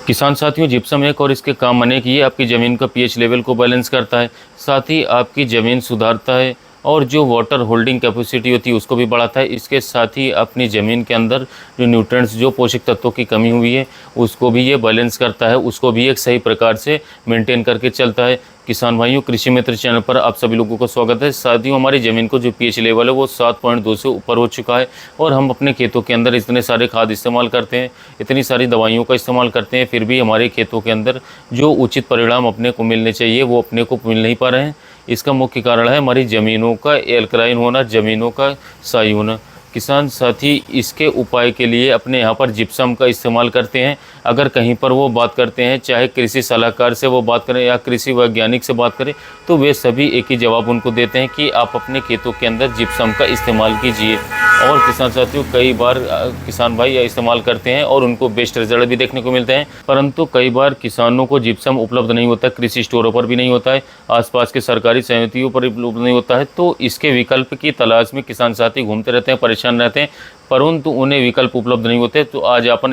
किसान साथियों, जिप्सम एक और इसके काम अनेक ये आपकी ज़मीन का पीएच लेवल को बैलेंस करता है, साथ ही आपकी ज़मीन सुधारता है और जो वाटर होल्डिंग कैपेसिटी होती है उसको भी बढ़ाता है। इसके साथ ही अपनी ज़मीन के अंदर जो न्यूट्रिएंट्स, जो पोषक तत्वों की कमी हुई है उसको भी ये बैलेंस करता है, उसको भी एक सही प्रकार से मेंटेन करके चलता है। किसान भाइयों, कृषि मित्र चैनल पर आप सभी लोगों को स्वागत है। साथियों, हमारी ज़मीन को जो पीएच लेवल है वो 7.2 से ऊपर हो चुका है और हम अपने खेतों के अंदर इतने सारे खाद इस्तेमाल करते हैं, इतनी सारी दवाइयों का इस्तेमाल करते हैं, फिर भी हमारे खेतों के अंदर जो उचित परिणाम अपने को मिलने चाहिए वो अपने को मिल नहीं पा रहे हैं। इसका मुख्य कारण है हमारी ज़मीनों का एल्कलाइन होना, ज़मीनों का क्षारीय होना। किसान साथी इसके उपाय के लिए अपने यहाँ पर जिप्सम का इस्तेमाल करते हैं। अगर कहीं पर वो बात करते हैं, चाहे कृषि सलाहकार से वो बात करें या कृषि वैज्ञानिक से बात करें, तो वे सभी एक ही जवाब उनको देते हैं कि आप अपने खेतों के अंदर जिप्सम का इस्तेमाल कीजिए। और किसान साथियों, कई बार किसान भाई इस्तेमाल करते हैं और उनको बेस्ट रिजल्ट भी देखने को मिलते हैं, परंतु कई बार किसानों को जिप्सम उपलब्ध नहीं होता, कृषि स्टोरों पर भी नहीं होता है, आसपास के सरकारी समितियों पर उपलब्ध नहीं होता है। तो इसके विकल्प की तलाश में किसान साथी घूमते रहते हैं, परेशान रहते हैं, परंतु उन्हें विकल्प उपलब्ध नहीं होते। तो आज अपन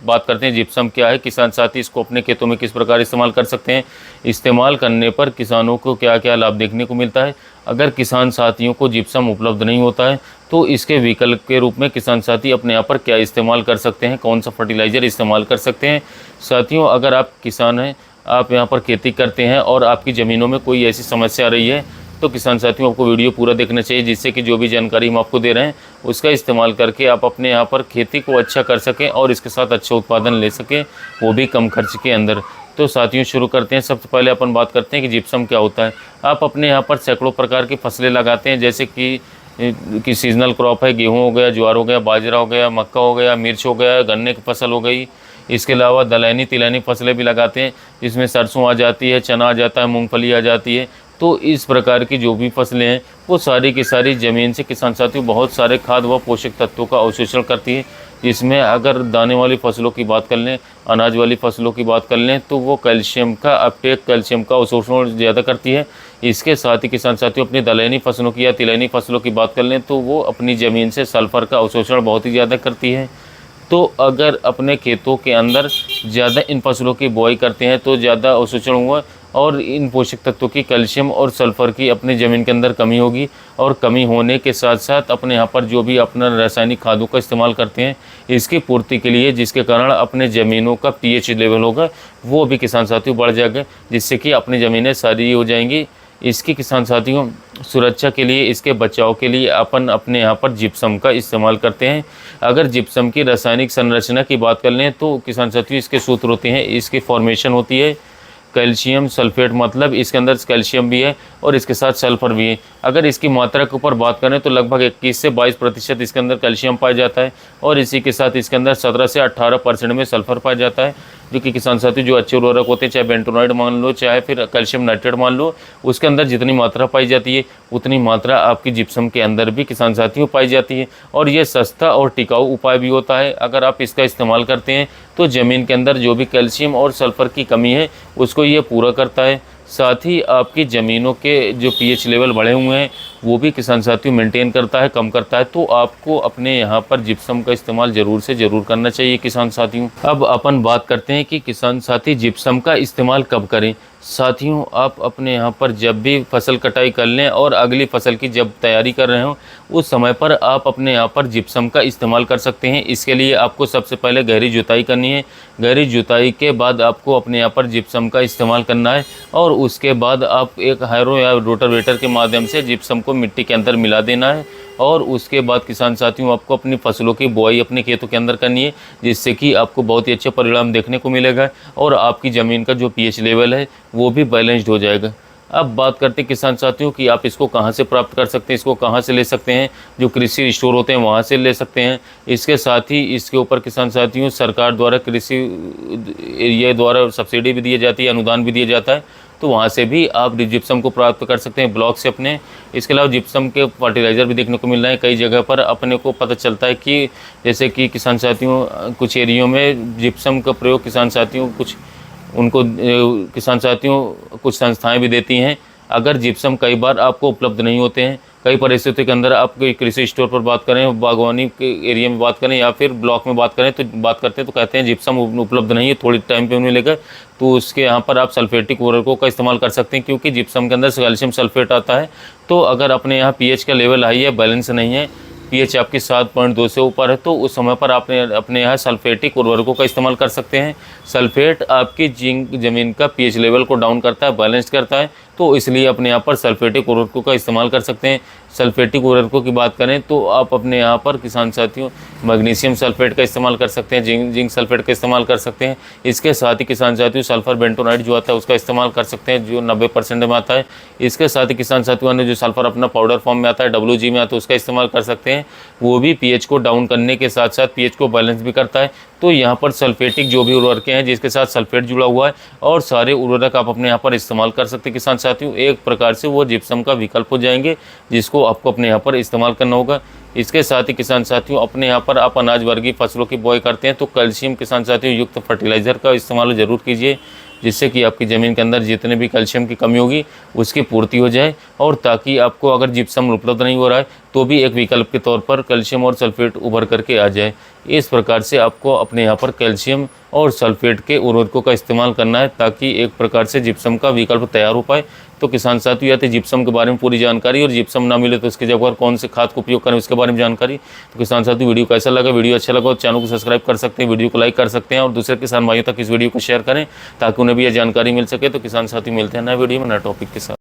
बात करते हैं जिप्सम क्या है, किसान साथी इसको अपने खेतों में किस प्रकार इस्तेमाल कर सकते हैं, इस्तेमाल करने पर किसानों को क्या क्या लाभ देखने को मिलता है। अगर किसान साथियों को जिप्सम उपलब्ध नहीं होता है तो इसके विकल्प के रूप में किसान साथी अपने यहाँ पर क्या इस्तेमाल कर सकते हैं, कौन सा फर्टिलाइज़र इस्तेमाल कर सकते हैं। साथियों, अगर आप किसान हैं, आप यहाँ पर खेती करते हैं और आपकी ज़मीनों में कोई ऐसी समस्या आ रही है, तो किसान साथियों आपको वीडियो पूरा देखना चाहिए, जिससे कि जो भी जानकारी हम आपको दे रहे हैं उसका इस्तेमाल करके आप अपने यहाँ पर खेती को अच्छा कर सकें और इसके साथ अच्छा उत्पादन ले सकें, वो भी कम खर्च के अंदर। तो साथियों, शुरू करते हैं। सबसे पहले अपन बात करते हैं कि जिप्सम क्या होता है। आप अपने यहाँ पर सैकड़ों प्रकार की फसलें लगाते हैं, जैसे कि सीजनल क्रॉप है, गेहूँ हो गया, ज्वार हो गया, बाजरा हो गया, मक्का हो गया, मिर्च हो गया, गन्ने की फसल हो गई। इसके अलावा दलहनी तिलहनी फसलें भी लगाते हैं, जिसमें सरसों आ जाती है, चना आ जाता है, मूंगफली आ जाती है। तो इस प्रकार की जो भी फसलें हैं वो सारी की सारी ज़मीन से किसान साथियों बहुत सारे खाद व पोषक तत्वों का अवशोषण करती है। इसमें अगर दाने वाली फसलों की बात कर लें, अनाज वाली फसलों की बात कर लें, तो वो कैल्शियम का अपटेक, कैल्शियम का अवशोषण ज़्यादा करती है। इसके साथ ही किसान साथियों अपनी दलहनी फसलों की या तिलहनी फसलों की बात कर लें तो वो अपनी ज़मीन से सल्फ़र का अवशोषण बहुत ही ज़्यादा करती है। तो अगर अपने खेतों के अंदर ज़्यादा इन फसलों की बुआई करते हैं तो ज़्यादा अवशोषण हुआ और इन पोषक तत्वों की कैल्शियम और सल्फ़र की अपनी ज़मीन के अंदर कमी होगी, और कमी होने के साथ साथ अपने यहाँ पर जो भी अपना रासायनिक खादों का इस्तेमाल करते हैं इसकी पूर्ति के लिए, जिसके कारण अपने ज़मीनों का पीएच लेवल होगा वो भी किसान साथियों बढ़ जाएगा, जिससे कि अपनी ज़मीनें सारी हो जाएंगी। इसकी किसान साथियों सुरक्षा के लिए, इसके बचाव के लिए अपन अपने यहाँ पर जिप्सम का इस्तेमाल करते हैं। अगर जिप्सम की रासायनिक संरचना की बात कर लें तो किसान साथियों इसके सूत्र होते हैं, इसकी फॉर्मेशन होती है कैल्शियम सल्फेट, मतलब इसके अंदर कैल्शियम भी है और इसके साथ सल्फ़र भी है। अगर इसकी मात्रा के ऊपर बात करें तो लगभग 21 से 22% इसके अंदर कैल्शियम पाया जाता है और इसी के साथ इसके अंदर 17 से 18% में सल्फ़र पाया जाता है, जो कि किसान साथी जो अच्छे उर्वरक होते हैं, चाहे बेंटोनाइट मान लो चाहे फिर कैल्शियम नाइट्रेट मान लो, उसके अंदर जितनी मात्रा पाई जाती है उतनी मात्रा आपकी जिप्सम के अंदर भी किसान साथियों पाई जाती है। और ये सस्ता और टिकाऊ उपाय भी होता है। अगर आप इसका इस्तेमाल करते हैं तो ज़मीन के अंदर जो भी कैल्शियम और सल्फ़र की कमी है उसको ये पूरा करता है। साथ ही आपकी ज़मीनों के जो पीएच लेवल बढ़े हुए हैं वो भी किसान साथियों मेंटेन करता है, कम करता है। तो आपको अपने यहाँ पर जिप्सम का इस्तेमाल ज़रूर से ज़रूर करना चाहिए किसान साथियों। अब अपन बात करते हैं कि किसान साथी जिप्सम का इस्तेमाल कब करें। साथियों, आप अपने यहाँ पर जब भी फसल कटाई कर लें और अगली फसल की जब तैयारी कर रहे हो उस समय पर आप अपने यहाँ पर जिप्सम का इस्तेमाल कर सकते हैं। इसके लिए आपको सबसे पहले गहरी जुताई करनी है। गहरी जुताई के बाद आपको अपने यहाँ पर जिप्सम का इस्तेमाल करना है और उसके बाद आप एक हैरो या रोटावेटर के माध्यम से जिप्सम को मिट्टी के अंदर मिला देना है। और उसके बाद किसान साथियों आपको अपनी फसलों की बुआई अपने खेतों के अंदर करनी है, जिससे कि आपको बहुत ही अच्छा परिणाम देखने को मिलेगा और आपकी ज़मीन का जो पीएच लेवल है वो भी बैलेंस्ड हो जाएगा। अब बात करते हैं किसान साथियों कि आप इसको कहाँ से प्राप्त कर सकते हैं, इसको कहाँ से ले सकते हैं। जो कृषि स्टोर होते हैं वहाँ से ले सकते हैं। इसके साथ ही इसके ऊपर किसान साथियों सरकार द्वारा कृषि एरिया द्वारा सब्सिडी भी दी जाती है, अनुदान भी दिया जाता है, तो वहाँ से भी आप जिप्सम को प्राप्त कर सकते हैं ब्लॉक से अपने। इसके अलावा जिप्सम के फर्टिलाइज़र भी देखने को मिल रहे हैं कई जगह पर। अपने को पता चलता है कि जैसे कि किसान साथियों कुछ एरियो में जिप्सम का प्रयोग किसान साथियों कुछ संस्थाएं भी देती हैं। अगर जिप्सम कई बार आपको उपलब्ध नहीं होते हैं कई परिस्थितियों के अंदर आप कोई कृषि स्टोर पर बात करें, बागवानी के एरिया में बात करें या फिर ब्लॉक में बात करें तो बात करते हैं तो कहते हैं जिप्सम उपलब्ध नहीं है, थोड़ी टाइम पे मिलेगा। तो उसके यहाँ पर आप सल्फेटिक उर्वरकों का इस्तेमाल कर सकते हैं, क्योंकि जिप्सम के अंदर कैल्शियम सल्फेट आता है। तो अगर अपने यहाँ पीएच का लेवल हाई है, बैलेंस नहीं है, पीएच आपकी 7.2 से ऊपर है, तो उस समय पर आपने अपने यहाँ सल्फेटिक उर्वरकों का इस्तेमाल कर सकते हैं। सल्फेट आपकी जिंक ज़मीन का पीएच लेवल को डाउन करता है, बैलेंस करता है, तो इसलिए अपने यहाँ पर सल्फेटिक उर्वरकों का इस्तेमाल कर सकते हैं। सल्फेटिक उर्वरकों की बात करें तो आप अपने यहाँ पर किसान साथियों मैग्नीशियम सल्फेट का इस्तेमाल कर सकते हैं, जिंक सल्फेट का इस्तेमाल कर सकते हैं। इसके साथ ही किसान साथियों सल्फर बेंटोनाइट जो आता है उसका इस्तेमाल कर सकते हैं, जो 90% में आता है। इसके साथ ही किसान साथियों ने जो सल्फर अपना पाउडर फॉर्म में आता है, WG में आता है, उसका इस्तेमाल कर सकते हैं। वो भी पीएच को डाउन करने के साथ साथ पीएच को बैलेंस भी करता है। तो यहाँ पर सल्फेटिक जो भी उर्वरकें हैं जिसके साथ सल्फेट जुड़ा हुआ है, और सारे उर्वरक आप अपने यहाँ पर इस्तेमाल कर सकते हैं किसान साथियों। एक प्रकार से वो जिप्सम का विकल्प हो जाएंगे, जिसको आपको अपने यहाँ पर इस्तेमाल करना होगा। इसके साथ ही किसान साथियों अपने यहाँ पर आप अनाज वर्गीय फसलों की बुआई करते हैं तो कैल्शियम किसान साथियों युक्त फर्टिलाइज़र का इस्तेमाल ज़रूर कीजिए, जिससे कि आपकी ज़मीन के अंदर जितने भी कैल्शियम की कमी होगी उसकी पूर्ति हो जाए, और ताकि आपको अगर जिप्सम उपलब्ध नहीं हो रहा है तो भी एक विकल्प के तौर पर कैल्शियम और सल्फेट उभर करके आ जाए। इस प्रकार से आपको अपने यहाँ पर कैल्शियम और सल्फेट के उर्वरकों का इस्तेमाल करना है, ताकि एक प्रकार से जिप्सम का विकल्प तैयार हो पाए। तो किसान साथियों या तो जिप्सम के बारे में पूरी जानकारी, और जिप्सम ना मिले तो उसकी जगह कौन से खाद का उपयोग करें उसके बारे में जानकारी। तो किसान साथियों वीडियो कैसा लगा, वीडियो अच्छा लगा तो चैनल को सब्सक्राइब कर सकते हैं, वीडियो को लाइक कर सकते हैं, और दूसरे किसान भाइयों तक इस वीडियो को शेयर करें ताकि उन्हें भी यह जानकारी मिल सके। तो किसान साथी मिलते हैं नए वीडियो में नए टॉपिक के साथ।